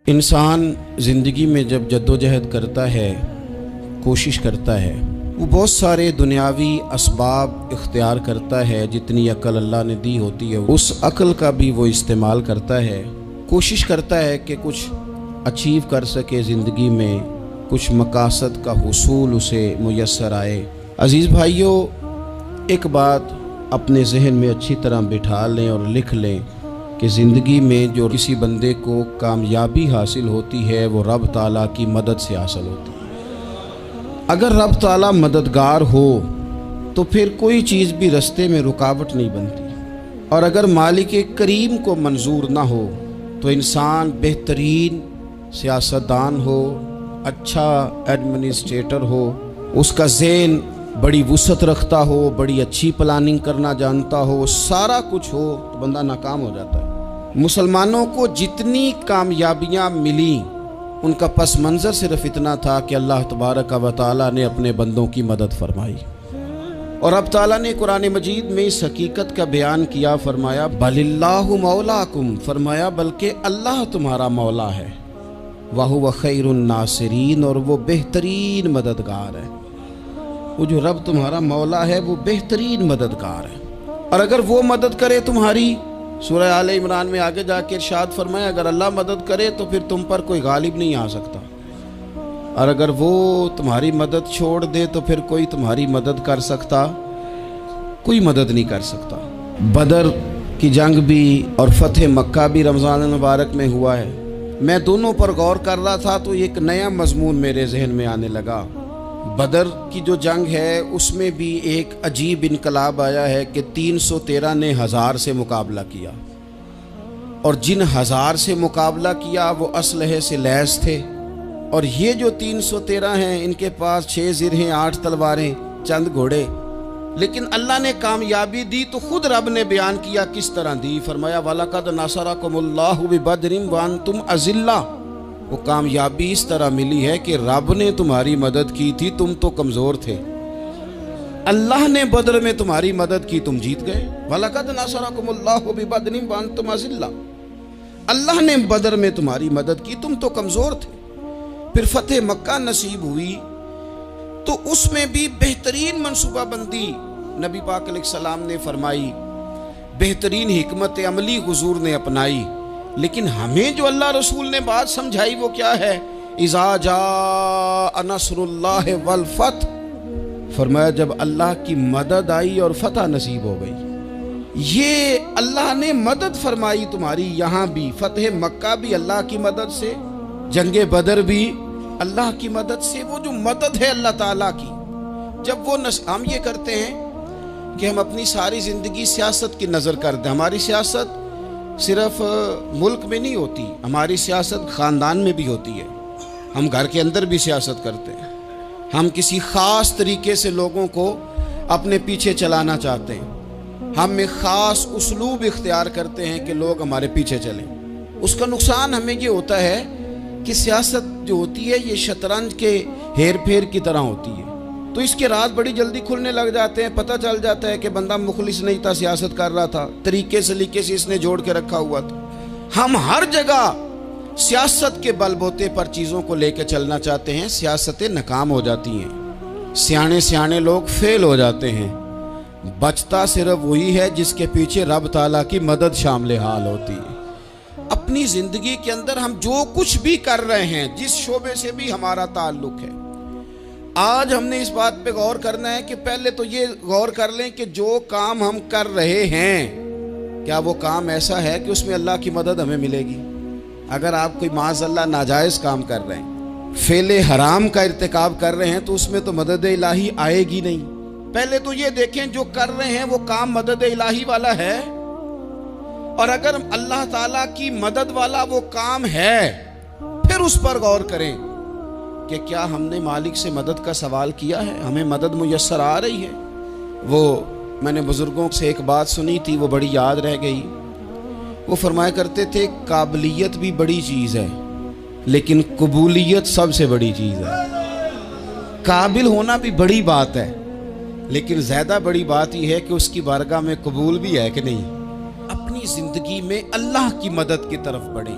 انسان زندگی میں جب جدوجہد کرتا ہے، کوشش کرتا ہے، وہ بہت سارے دنیاوی اسباب اختیار کرتا ہے۔ جتنی عقل اللہ نے دی ہوتی ہے اس عقل کا بھی وہ استعمال کرتا ہے، کوشش کرتا ہے کہ کچھ اچیو کر سکے زندگی میں، کچھ مقاصد کا حصول اسے میسر آئے۔ عزیز بھائیوں، ایک بات اپنے ذہن میں اچھی طرح بٹھا لیں اور لکھ لیں کہ زندگی میں جو کسی بندے کو کامیابی حاصل ہوتی ہے وہ رب تعالیٰ کی مدد سے حاصل ہوتی ہے۔ اگر رب تعالیٰ مددگار ہو تو پھر کوئی چیز بھی رستے میں رکاوٹ نہیں بنتی، اور اگر مالک کریم کو منظور نہ ہو تو انسان بہترین سیاستدان ہو، اچھا ایڈمنسٹریٹر ہو، اس کا ذہن بڑی وسعت رکھتا ہو، بڑی اچھی پلاننگ کرنا جانتا ہو، سارا کچھ ہو، تو بندہ ناکام ہو جاتا ہے۔ مسلمانوں کو جتنی کامیابیاں ملیں ان کا پس منظر صرف اتنا تھا کہ اللہ تبارک و تعالیٰ نے اپنے بندوں کی مدد فرمائی، اور اب تعالیٰ نے قرآن مجید میں اس حقیقت کا بیان کیا، فرمایا بل اللہ مولاکم، فرمایا بلکہ اللہ تمہارا مولا ہے، وَهُوَ خَيْرُ النَّاصِرِينَ، اور وہ بہترین مددگار ہے۔ وہ جو رب تمہارا مولا ہے وہ بہترین مددگار ہے، اور اگر وہ مدد کرے تمہاری، سورہ آل عمران میں آگے جا کے ارشاد فرمایا اگر اللہ مدد کرے تو پھر تم پر کوئی غالب نہیں آ سکتا، اور اگر وہ تمہاری مدد چھوڑ دے تو پھر کوئی تمہاری مدد کر سکتا، کوئی مدد نہیں کر سکتا۔ بدر کی جنگ بھی اور فتح مکہ بھی رمضان المبارک میں ہوا ہے۔ میں دونوں پر غور کر رہا تھا تو ایک نیا مضمون میرے ذہن میں آنے لگا۔ بدر کی جو جنگ ہے اس میں بھی ایک عجیب انقلاب آیا ہے کہ 313 نے 1000 سے مقابلہ کیا، اور جن 1000 سے مقابلہ کیا وہ اسلحے سے لیس تھے، اور یہ جو 313 ہیں ان کے پاس 6 زرہیں، 8 تلواریں، چند گھوڑے، لیکن اللہ نے کامیابی دی تو خود رب نے بیان کیا کس طرح دی، فرمایا وَلَقَدْ نَصَرَكُمُ اللَّهُ بِبَدْرٍ وَأَنْتُمْ أَذِلَّةٌ۔ وہ کامیابی اس طرح ملی ہے کہ رب نے تمہاری مدد کی تھی، تم تو کمزور تھے، اللہ نے بدر میں تمہاری مدد کی، تم جیت گئے۔ وَلَقَدْ نَصَرَكُمُ اللَّهُ بِبَدْرٍ وَأَنْتُمْ أَذِلَّةٌ، اللہ نے بدر میں تمہاری مدد کی، تم تو کمزور تھے۔ پھر فتح مکہ نصیب ہوئی تو اس میں بھی بہترین منصوبہ بندی نبی پاک علیہ السلام نے فرمائی، بہترین حکمت عملی حضور نے اپنائی، لیکن ہمیں جو اللہ رسول نے بات سمجھائی وہ کیا ہے؟ اذا جاء نصر اللہ والفتح، فرمایا جب اللہ کی مدد آئی اور فتح نصیب ہو گئی۔ یہ اللہ نے مدد فرمائی تمہاری، یہاں بھی فتح مکہ بھی اللہ کی مدد سے، جنگ بدر بھی اللہ کی مدد سے۔ وہ جو مدد ہے اللہ تعالیٰ کی، جب وہ ہم یہ کرتے ہیں کہ ہم اپنی ساری زندگی سیاست کی نظر کر دیں، ہماری سیاست صرف ملک میں نہیں ہوتی، ہماری سیاست خاندان میں بھی ہوتی ہے، ہم گھر کے اندر بھی سیاست کرتے ہیں، ہم کسی خاص طریقے سے لوگوں کو اپنے پیچھے چلانا چاہتے ہیں، ہم ایک خاص اسلوب اختیار کرتے ہیں کہ لوگ ہمارے پیچھے چلیں۔ اس کا نقصان ہمیں یہ ہوتا ہے کہ سیاست جو ہوتی ہے یہ شطرنج کے ہیر پھیر کی طرح ہوتی ہے، تو اس کے راز بڑی جلدی کھلنے لگ جاتے ہیں، پتہ چل جاتا ہے کہ بندہ مخلص نہیں تھا، سیاست کر رہا تھا، طریقے سلیقے سے اس نے جوڑ کے رکھا ہوا تھا۔ ہم ہر جگہ سیاست کے بل بوتے پر چیزوں کو لے کے چلنا چاہتے ہیں، سیاستیں ناکام ہو جاتی ہیں، سیانے لوگ فیل ہو جاتے ہیں، بچتا صرف وہی ہے جس کے پیچھے رب تعالیٰ کی مدد شامل حال ہوتی ہے۔ اپنی زندگی کے اندر ہم جو کچھ بھی کر رہے ہیں، جس شعبے سے بھی ہمارا تعلق ہے، آج ہم نے اس بات پہ غور کرنا ہے کہ پہلے تو یہ غور کر لیں کہ جو کام ہم کر رہے ہیں کیا وہ کام ایسا ہے کہ اس میں اللہ کی مدد ہمیں ملے گی؟ اگر آپ کوئی معاذ اللہ ناجائز کام کر رہے ہیں، فعل حرام کا ارتکاب کر رہے ہیں، تو اس میں تو مدد الہی آئے گی نہیں۔ پہلے تو یہ دیکھیں جو کر رہے ہیں وہ کام مدد الہی والا ہے، اور اگر اللہ تعالیٰ کی مدد والا وہ کام ہے پھر اس پر غور کریں کہ کیا ہم نے مالک سے مدد کا سوال کیا ہے، ہمیں مدد میسر آ رہی ہے۔ وہ میں نے بزرگوں سے ایک بات سنی تھی، وہ بڑی یاد رہ گئی۔ وہ فرمایا کرتے تھے قابلیت بھی بڑی چیز ہے لیکن قبولیت سب سے بڑی چیز ہے۔ قابل ہونا بھی بڑی بات ہے لیکن زیادہ بڑی بات یہ ہے کہ اس کی بارگاہ میں قبول بھی ہے کہ نہیں۔ اپنی زندگی میں اللہ کی مدد کی طرف بڑھیں،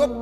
تو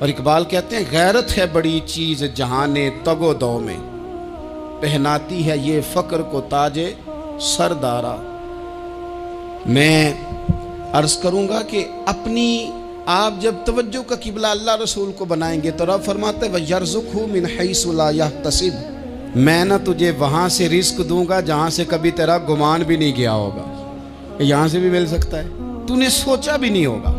اور اقبال کہتے ہیں غیرت ہے بڑی چیز جہان تگ و دو میں، پہناتی ہے یہ فقر کو تاج سردارا۔ میں عرض کروں گا کہ اپنی آپ جب توجہ کا قبلہ اللہ رسول کو بنائیں گے تو رب فرماتے ہیں وَيَرْزُقْهُ مِنْ حَيْثُ لَا يَحْتَسِبُ، میں نہ تجھے وہاں سے رزق دوں گا جہاں سے کبھی تیرا گمان بھی نہیں گیا ہوگا، یہاں سے بھی مل سکتا ہے، تو نے سوچا بھی نہیں ہوگا۔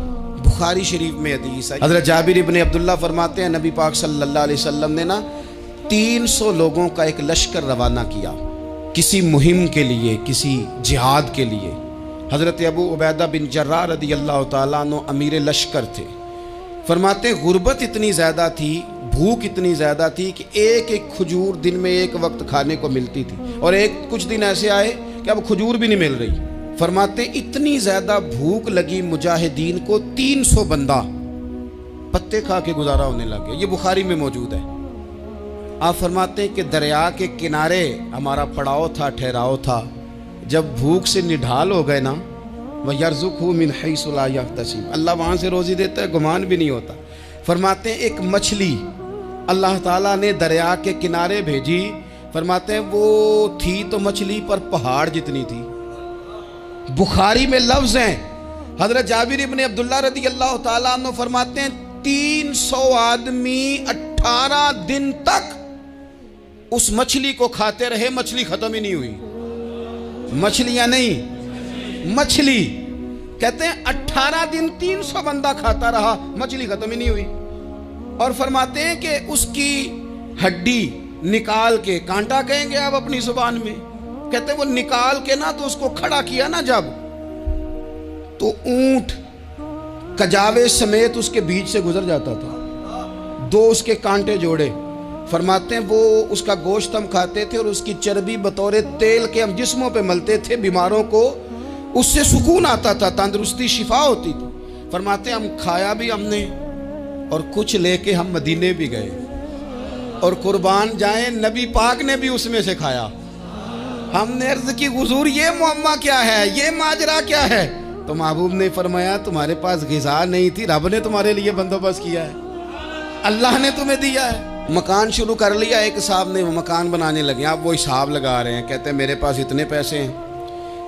بخاری شریف میں حدیث ہے، حضرت جابر ابن عبداللہ فرماتے ہیں نبی پاک صلی اللہ علیہ وسلم نے 300 لوگوں کا ایک لشکر روانہ کیا کسی مہم کے لیے، کسی جہاد کے لیے۔ حضرت ابو عبیدہ بن جراح رضی اللہ تعالیٰ عنہ امیر لشکر تھے۔ فرماتے ہیں غربت اتنی زیادہ تھی، بھوک اتنی زیادہ تھی کہ ایک ایک کھجور دن میں ایک وقت کھانے کو ملتی تھی، اور کچھ دن ایسے آئے کہ اب کھجور بھی نہیں مل رہی۔ فرماتے ہیں اتنی زیادہ بھوک لگی مجاہدین کو 300 بندہ پتے کھا کے گزارا ہونے لگ گیا۔ یہ بخاری میں موجود ہے۔ آپ فرماتے ہیں کہ دریا کے کنارے ہمارا پڑاؤ تھا، ٹھہراؤ تھا، جب بھوک سے نڈھال ہو گئے نا وَيَرْزُقْهُ مِنْ حَيْثُ لَا يَحْتَسِبُ، اللہ وہاں سے روزی دیتا ہے، گمان بھی نہیں ہوتا۔ فرماتے ہیں ایک مچھلی اللہ تعالیٰ نے دریا کے کنارے بھیجی، فرماتے ہیں وہ تھی تو مچھلی پر پہاڑ جتنی تھی۔ بخاری میں لفظ ہیں، حضرت جابر ابن عبداللہ رضی اللہ تعالیٰ عنہ فرماتے ہیں 300 آدمی 18 دن تک اس مچھلی کو کھاتے رہے، مچھلی ختم ہی نہیں ہوئی۔ مچھلیاں نہیں، مچھلی کہتے ہیں 18 دن 300 بندہ کھاتا رہا، مچھلی ختم ہی نہیں ہوئی۔ اور فرماتے ہیں کہ اس کی ہڈی نکال کے، کانٹا کہیں گے آپ اپنی زبان میں، کہتے ہیں وہ نکال کے نا تو اس کو کھڑا کیا نا جب، تو اونٹ کجاوے سمیت اس کے بیچ سے گزر جاتا تھا، 2 اس کے کانٹے جوڑے۔ فرماتے ہیں وہ اس کا گوشت ہم کھاتے تھے اور اس کی چربی بطور تیل کے ہم جسموں پہ ملتے تھے، بیماروں کو اس سے سکون آتا تھا، تندرستی شفا ہوتی تھی۔ فرماتے ہیں ہم کھایا بھی ہم نے، اور کچھ لے کے ہم مدینے بھی گئے، اور قربان جائیں نبی پاک نے بھی اس میں سے کھایا۔ ہم نے عرض کی حضور یہ معمہ کیا ہے، یہ ماجرا کیا ہے؟ تو محبوب نے فرمایا تمہارے پاس غذا نہیں تھی، رب نے تمہارے لیے بندوبست کیا ہے، اللہ نے تمہیں دیا ہے۔ مکان شروع کر لیا ایک صاحب نے، وہ مکان بنانے لگے، آپ وہ حساب لگا رہے ہیں، کہتے ہیں میرے پاس اتنے پیسے ہیں،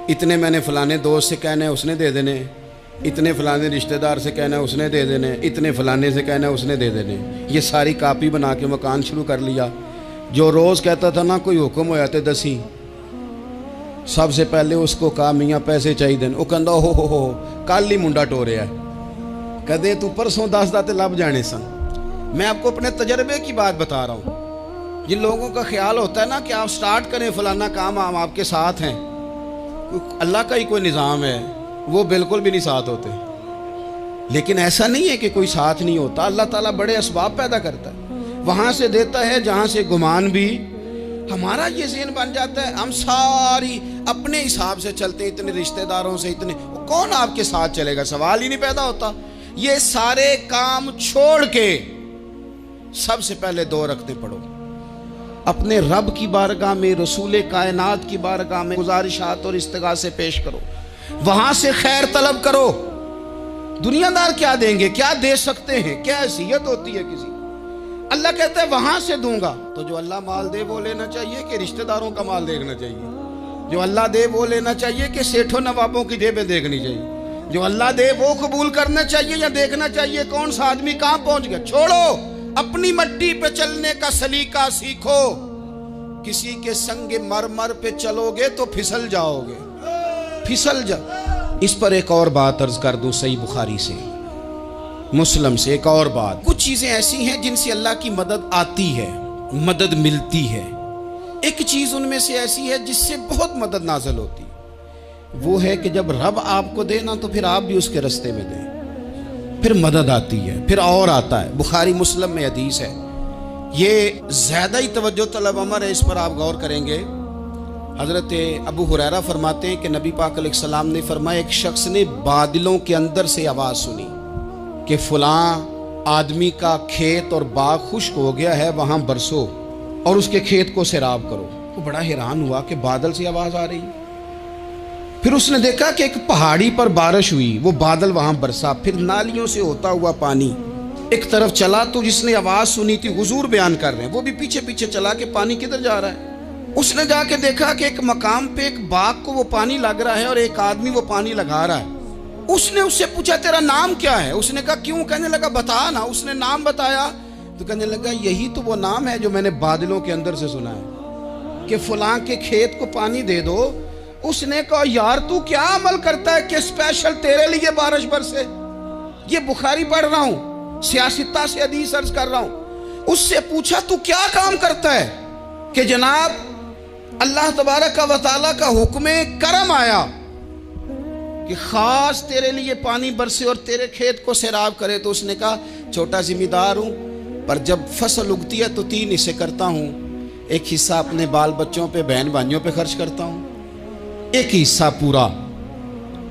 اتنے میں نے فلانے دوست سے کہنا ہے اس نے دے دینے، اتنے فلانے رشتہ دار سے کہنا ہے اس نے دے دینے، اتنے فلانے سے کہنا ہے اس نے دے دینے۔ یہ ساری کاپی بنا کے مکان شروع کر لیا۔ جو روز کہتا تھا نا کوئی حکم ہو جاتے 10 سب سے پہلے اس کو کہا میاں پیسے چاہیے دن، وہ کہندا ہو کل ہی منڈا ٹوریا ہے، کہتے تو پرسوں 10 داتے لب جانے سن۔ میں آپ کو اپنے تجربے کی بات بتا رہا ہوں۔ جن لوگوں کا خیال ہوتا ہے نا کہ آپ سٹارٹ کریں فلانا کام، ہم آپ کے ساتھ ہیں، اللہ کا ہی کوئی نظام ہے، وہ بالکل بھی نہیں ساتھ ہوتے۔ لیکن ایسا نہیں ہے کہ کوئی ساتھ نہیں ہوتا، اللہ تعالیٰ بڑے اسباب پیدا کرتا ہے، وہاں سے دیتا ہے جہاں سے گمان بھی۔ ہمارا یہ ذہن بن جاتا ہے ہم ساری اپنے حساب سے چلتے ہیں، اتنے رشتہ داروں سے، اتنے، کون آپ کے ساتھ چلے گا؟ سوال ہی نہیں پیدا ہوتا۔ یہ سارے کام چھوڑ کے سب سے پہلے 2 رکعتیں پڑھو، اپنے رب کی بارگاہ میں، رسول کائنات کی بارگاہ میں گزارشات اور استغاثے پیش کرو، وہاں سے خیر طلب کرو۔ دنیا دار کیا دیں گے، کیا دے سکتے ہیں، کیا حیثیت ہوتی ہے کسی؟ اللہ کہتا ہے وہاں سے دوں گا۔ تو جو اللہ مال دے وہ لینا چاہیے کہ رشتہ داروں کا مال دیکھنا چاہیے؟ جو اللہ دے وہ لینا چاہیے کہ سیٹھوں نوابوں کی جیبیں دیکھنی چاہیے؟ جو اللہ دے وہ قبول کرنا چاہیے یا دیکھنا چاہیے کون سا آدمی کہاں پہنچ گیا؟ چھوڑو، اپنی مٹی پہ چلنے کا سلیقہ سیکھو۔ کسی کے سنگ مرمر پہ چلو گے تو پھسل جاؤ گے، پھسل جاؤ۔ اس پر ایک اور بات عرض کر دوں، صحیح بخاری سے، مسلم سے ایک اور بات۔ کچھ چیزیں ایسی ہیں جن سے اللہ کی مدد آتی ہے، مدد ملتی ہے۔ ایک چیز ان میں سے ایسی ہے جس سے بہت مدد نازل ہوتی ہے، وہ ہے کہ جب رب آپ کو دے نا تو پھر آپ بھی اس کے رستے میں دیں، پھر مدد آتی ہے، پھر اور آتا ہے۔ بخاری مسلم میں حدیث ہے، یہ زیادہ ہی توجہ طلب امر ہے، اس پر آپ غور کریں گے۔ حضرت ابو ہریرہ فرماتے ہیں کہ نبی پاک علیہ السلام نے فرمایا ایک شخص نے بادلوں کے اندر سے آواز سنی کہ فلاں آدمی کا کھیت اور باغ خشک ہو گیا ہے، وہاں برسو اور اس کے کھیت کو سیراب کرو۔ وہ بڑا حیران ہوا کہ بادل سے آواز آ رہی۔ پھر اس نے دیکھا کہ ایک پہاڑی پر بارش ہوئی، وہ بادل وہاں برسا، پھر نالیوں سے ہوتا ہوا پانی ایک طرف چلا تو جس نے آواز سنی تھی حضور بیان کر رہے ہیں، وہ بھی پیچھے پیچھے چلا کہ پانی کدھر جا رہا ہے۔ اس نے جا کے دیکھا کہ ایک مقام پہ ایک باغ کو وہ پانی لگ رہا ہے اور ایک آدمی وہ پانی لگا رہا ہے۔ اس نے اس سے پوچھا تیرا نام کیا ہے؟ اس نے کہا کیوں؟ کہنے لگا بتا نا۔ اس نے نام بتایا تو کہنے لگا یہی تو وہ نام ہے جو میں نے بادلوں کے اندر سے سنا ہے کہ فلاں کے کھیت کو پانی دے دو۔ اس نے کہا یار تو کیا عمل کرتا ہے کہ اسپیشل تیرے لیے بارش برسے؟ یہ بخاری پڑھ رہا ہوں، سیاستہ سے حدیث عرض کر رہا ہوں۔ اس سے پوچھا تو کیا کام کرتا ہے کہ جناب اللہ تبارک و تعالیٰ کا حکم کرم آیا کہ خاص تیرے لیے پانی برسے اور تیرے کھیت کو سیراب کرے؟ تو اس نے کہا چھوٹا ذمہ دار ہوں، پر جب فصل اگتی ہے تو 3 حصے کرتا ہوں۔ ایک حصہ اپنے بال بچوں پہ، بہن بھائیوں پہ خرچ کرتا ہوں، ایک حصہ پورا،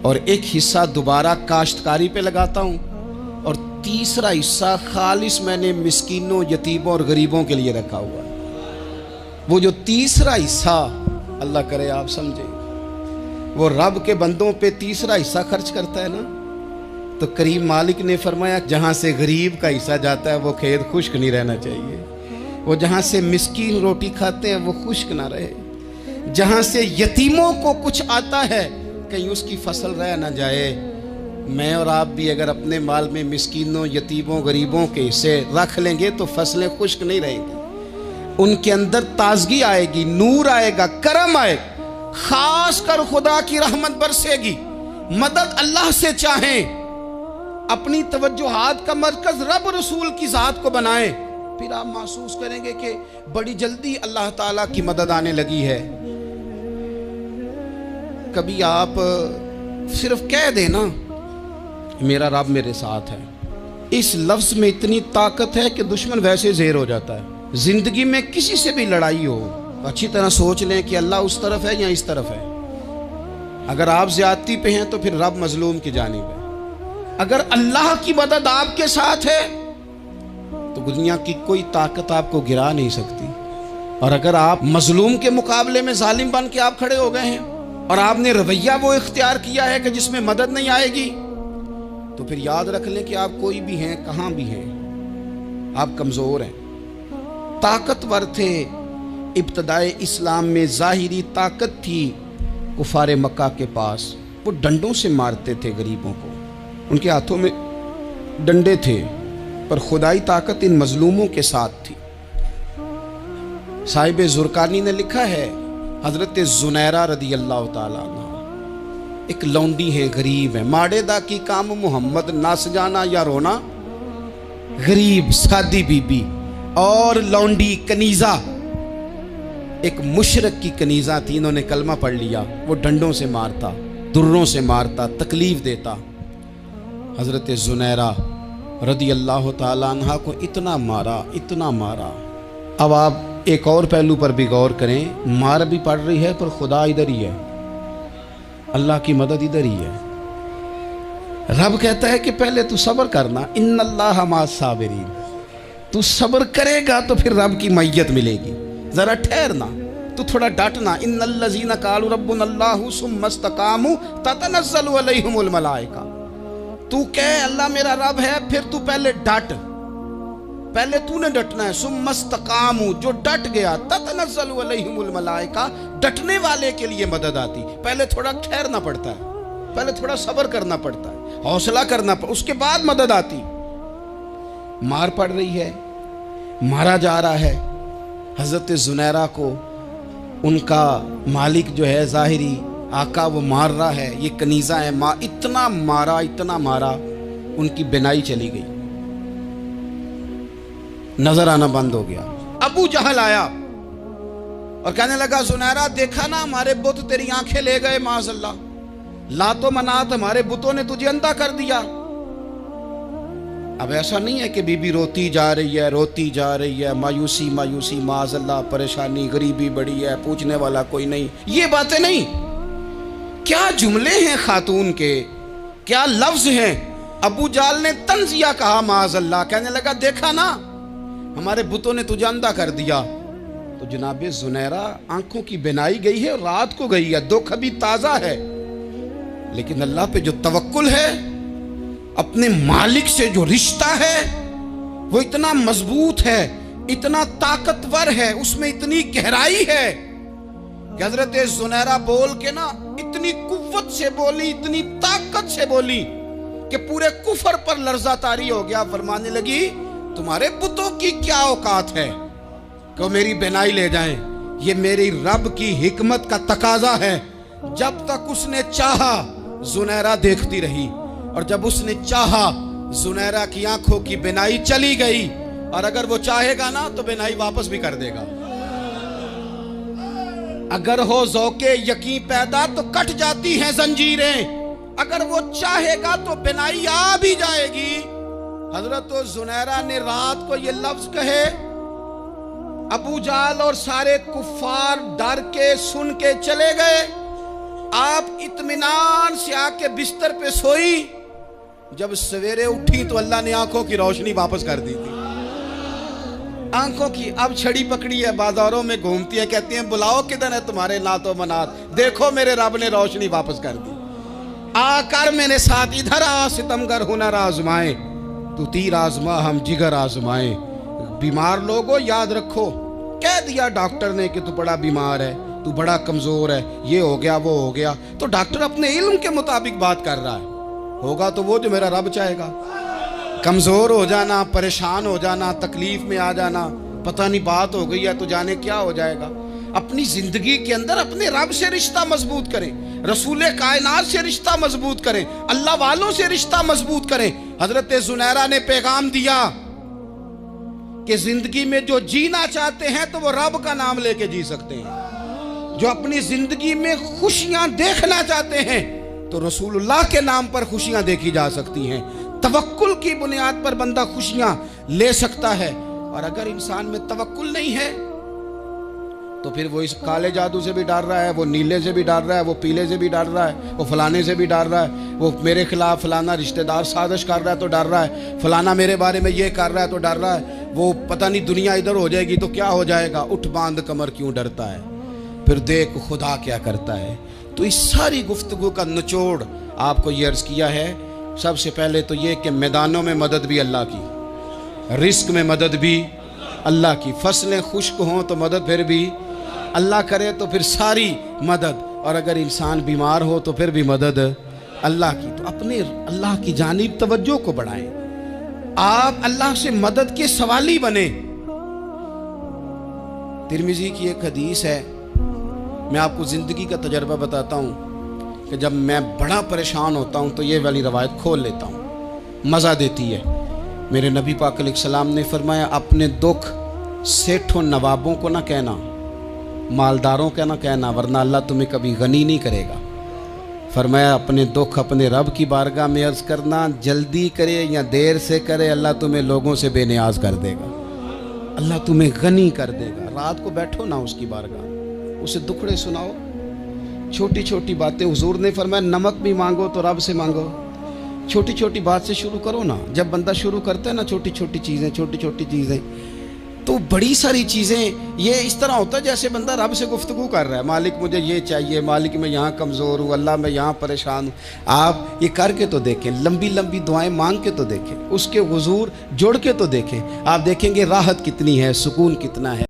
اور ایک حصہ دوبارہ کاشتکاری پہ لگاتا ہوں، اور تیسرا حصہ خالص میں نے مسکینوں، یتیموں اور غریبوں کے لیے رکھا ہوا ہے۔ وہ جو تیسرا حصہ اللہ کرے آپ سمجھیں، وہ رب کے بندوں پہ تیسرا حصہ خرچ کرتا ہے نا، تو کریم مالک نے فرمایا جہاں سے غریب کا حصہ جاتا ہے وہ کھیت خشک نہیں رہنا چاہیے، وہ جہاں سے مسکین روٹی کھاتے ہیں وہ خشک نہ رہے، جہاں سے یتیموں کو کچھ آتا ہے کہیں اس کی فصل رہ نہ جائے۔ میں اور آپ بھی اگر اپنے مال میں مسکینوں، یتیموں، غریبوں کے حصے رکھ لیں گے تو فصلیں خشک نہیں رہیں گی، ان کے اندر تازگی آئے گی، نور آئے گا، کرم آئے گا، خاص کر خدا کی رحمت برسے گی۔ مدد اللہ سے چاہیں، اپنی توجہات کا مرکز رب رسول کی ذات کو بنائیں، پھر آپ محسوس کریں گے کہ بڑی جلدی اللہ تعالیٰ کی مدد آنے لگی ہے۔ کبھی آپ صرف کہہ دیں نا میرا رب میرے ساتھ ہے، اس لفظ میں اتنی طاقت ہے کہ دشمن ویسے زہر ہو جاتا ہے۔ زندگی میں کسی سے بھی لڑائی ہو تو اچھی طرح سوچ لیں کہ اللہ اس طرف ہے یا اس طرف ہے۔ اگر آپ زیادتی پہ ہیں تو پھر رب مظلوم کی جانب ہے۔ اگر اللہ کی مدد آپ کے ساتھ ہے تو دنیا کی کوئی طاقت آپ کو گرا نہیں سکتی، اور اگر آپ مظلوم کے مقابلے میں ظالم بن کے آپ کھڑے ہو گئے ہیں اور آپ نے رویہ وہ اختیار کیا ہے کہ جس میں مدد نہیں آئے گی، تو پھر یاد رکھ لیں کہ آپ کوئی بھی ہیں، کہاں بھی ہیں، آپ کمزور ہیں۔ طاقتور تھے ابتدائے اسلام میں، ظاہری طاقت تھی کفار مکہ کے پاس، وہ ڈنڈوں سے مارتے تھے غریبوں کو، ان کے ہاتھوں میں ڈنڈے تھے، پر خدائی طاقت ان مظلوموں کے ساتھ تھی۔ صاحب زرقانی نے لکھا ہے حضرت زنیرہ رضی اللہ تعالیٰ عنہ ایک لونڈی ہیں، غریب ہیں، ماڑے دا کی کام محمد نس جانا یا رونا، غریب سادی بی بی اور لونڈی کنیزہ، ایک مشرک کی کنیزہ تھی، انہوں نے کلمہ پڑھ لیا، وہ ڈنڈوں سے مارتا، دروں سے مارتا، تکلیف دیتا۔ حضرت زنیرہ رضی اللہ تعالیٰ عنہ کو اتنا مارا، اتنا مارا۔ اب آپ ایک اور پہلو پر بھی غور کریں، مار بھی پڑ رہی ہے پر خدا ادھر ہی ہے، اللہ کی مدد ادھر ہی ہے۔ رب کہتا ہے کہ پہلے تو صبر کرنا، ان اللہ مع الصابرین، تو صبر کرے گا تو پھر رب کی معیت ملے گی، ذرا ٹھہرنا، تو تھوڑا ڈٹنا۔ ان الذین قالوا ربنا اللہ ثم استقاموا تتنزل علیہم الملائکہ، تو کہے اللہ میرا رب ہے، پھر تو پہلے ڈٹ، پہلے تو نے ڈٹنا ہے۔ ثم استقاموا، جو ڈٹ گیا، تتنزل علیہم الملائکہ، ڈٹنے والے کے لیے مدد آتی، پہلے تھوڑا ٹھہرنا پڑتا ہے، پہلے تھوڑا صبر کرنا پڑتا ہے، حوصلہ کرنا پڑتا، اس کے بعد مدد آتی۔ مار پڑ رہی ہے، مارا جا رہا ہے حضرت زنیرہ کو، ان کا مالک جو ہے ظاہری آقا وہ مار رہا ہے، یہ کنیزہ ہے، اتنا مارا، اتنا مارا، ان کی بینائی چلی گئی، نظر آنا بند ہو گیا۔ ابو جہل آیا اور کہنے لگا زنیرہ دیکھا نا ہمارے بت تیری آنکھیں لے گئے، معاذ اللہ، لات و منات ہمارے بتوں نے تجھے اندھا کر دیا۔ اب ایسا نہیں ہے کہ بی بی روتی جا رہی ہے، روتی جا رہی ہے، مایوسی مایوسی، معاذ اللہ، پریشانی، غریبی بڑی ہے، پوچھنے والا کوئی نہیں، یہ باتیں نہیں۔ کیا جملے ہیں خاتون کے، کیا لفظ ہیں۔ ابو جہل نے تنزیہ کہا، معاذ اللہ، کہنے لگا دیکھا نا ہمارے بتوں نے تجھے اندھا کر دیا۔ تو جناب زنیرہ آنکھوں کی بینائی گئی ہے، رات کو گئی ہے، دکھ ابھی تازہ ہے، لیکن اللہ پہ جو توکل ہے، اپنے مالک سے جو رشتہ ہے، وہ اتنا مضبوط ہے، اتنا طاقتور ہے، اس میں اتنی گہرائی ہے کہ حضرت زنیرہ بول کے نا اتنی قوت سے بولی، اتنی طاقت سے بولی کہ پورے کفر پر لرزہ طاری ہو گیا۔ فرمانے لگی تمہارے بتوں کی کیا اوقات ہے کہ وہ میری بینائی لے جائیں؟ یہ میری رب کی حکمت کا تقاضا ہے۔ جب تک اس نے چاہا زنیرہ دیکھتی رہی، اور جب اس نے چاہا زنیرہ کی آنکھوں کی بینائی چلی گئی، اور اگر وہ چاہے گا نا تو بینائی واپس بھی کر دے گا۔ اگر ہو ذوق یقین پیدا تو کٹ جاتی ہیں زنجیریں، اگر وہ چاہے گا تو بینائی آ بھی جائے گی۔ حضرت زنیرہ نے رات کو یہ لفظ کہے، ابو جہل اور سارے کفار ڈر کے سن کے چلے گئے۔ آپ اطمینان سے آ کے بستر پہ سوئی، جب سویرے اٹھی تو اللہ نے آنکھوں کی روشنی واپس کر دی تھی۔ آنکھوں کی اب چھڑی پکڑی ہے، بازاروں میں گھومتی ہے، کہتی ہیں بلاؤ کدھر ہے تمہارے نات و منات، دیکھو میرے رب نے روشنی واپس کر دی۔ آ کر میرے ساتھ ادھر آ، ستمگر ہنر آزمائے، تو تیر آزما ہم جگر آزمائے۔ بیمار لوگوں یاد رکھو، کہہ دیا ڈاکٹر نے کہ تو بڑا بیمار ہے، تو بڑا کمزور ہے، یہ ہو گیا وہ ہو گیا، تو ڈاکٹر اپنے علم کے مطابق بات کر رہا ہے، ہوگا تو وہ جو میرا رب چاہے گا۔ کمزور ہو جانا، پریشان ہو جانا، تکلیف میں آ جانا، پتہ نہیں بات ہو گئی ہے تو جانے کیا ہو جائے گا۔ اپنی زندگی کے اندر اپنے رب سے رشتہ مضبوط کریں، رسول کائنات سے رشتہ مضبوط کریں، اللہ والوں سے رشتہ مضبوط کریں۔ حضرت زنیرہ نے پیغام دیا کہ زندگی میں جو جینا چاہتے ہیں تو وہ رب کا نام لے کے جی سکتے ہیں، جو اپنی زندگی میں خوشیاں دیکھنا چاہتے ہیں تو رسول اللہ کے نام پر خوشیاں دیکھی جا سکتی ہیں۔ توکل کی بنیاد پر بندہ خوشیاں لے سکتا ہے، اور اگر انسان میں توکل نہیں ہے تو پھر وہ اس کالے جادو سے بھی ڈر رہا ہے، وہ نیلے سے بھی ڈر رہا ہے، وہ پیلے سے بھی ڈر رہا ہے، وہ فلانے سے بھی ڈر رہا ہے، وہ میرے خلاف فلانا رشتہ دار سازش کر رہا ہے تو ڈر رہا ہے، فلانا میرے بارے میں یہ کر رہا ہے تو ڈر رہا ہے، وہ پتہ نہیں دنیا ادھر ہو جائے گی تو کیا ہو جائے گا، اٹھ باندھ کمر کیوں ڈرتا ہے، پھر دیکھ خدا کیا کرتا ہے۔ تو اس ساری گفتگو کا نچوڑ آپ کو یہ عرض کیا ہے، سب سے پہلے تو یہ کہ میدانوں میں مدد بھی اللہ کی، رزق میں مدد بھی اللہ کی، فصلیں خشک ہوں تو مدد پھر بھی اللہ کرے، تو پھر ساری مدد، اور اگر انسان بیمار ہو تو پھر بھی مدد اللہ کی۔ تو اپنے اللہ کی جانب توجہ کو بڑھائیں، آپ اللہ سے مدد کے سوالی بنیں۔ ترمذی کی ایک حدیث ہے، میں آپ کو زندگی کا تجربہ بتاتا ہوں کہ جب میں بڑا پریشان ہوتا ہوں تو یہ والی روایت کھول لیتا ہوں، مزہ دیتی ہے۔ میرے نبی پاک علیہ السلام نے فرمایا اپنے دکھ سیٹھوں نوابوں کو نہ کہنا، مالداروں کا نہ کہنا، ورنہ اللہ تمہیں کبھی غنی نہیں کرے گا۔ فرمایا اپنے دکھ اپنے رب کی بارگاہ میں عرض کرنا، جلدی کرے یا دیر سے کرے اللہ تمہیں لوگوں سے بے نیاز کر دے گا، اللہ تمہیں غنی کر دے گا۔ رات کو بیٹھو نا اس کی بارگاہ، اسے دکھڑے سناؤ، چھوٹی چھوٹی باتیں۔ حضور نے فرمایا نمک بھی مانگو تو رب سے مانگو، چھوٹی چھوٹی بات سے شروع کرو نا۔ جب بندہ شروع کرتا ہے نا چھوٹی چھوٹی چیزیں تو بڑی ساری چیزیں یہ اس طرح ہوتا ہے جیسے بندہ رب سے گفتگو کر رہا ہے، مالک مجھے یہ چاہیے، مالک میں یہاں کمزور ہوں، اللہ میں یہاں پریشان ہوں۔ آپ یہ کر کے تو دیکھیں، لمبی لمبی دعائیں مانگ کے تو دیکھیں، اس کے حضور جوڑ کے تو دیکھیں، آپ دیکھیں گے راحت کتنی ہے، سکون کتنا ہے۔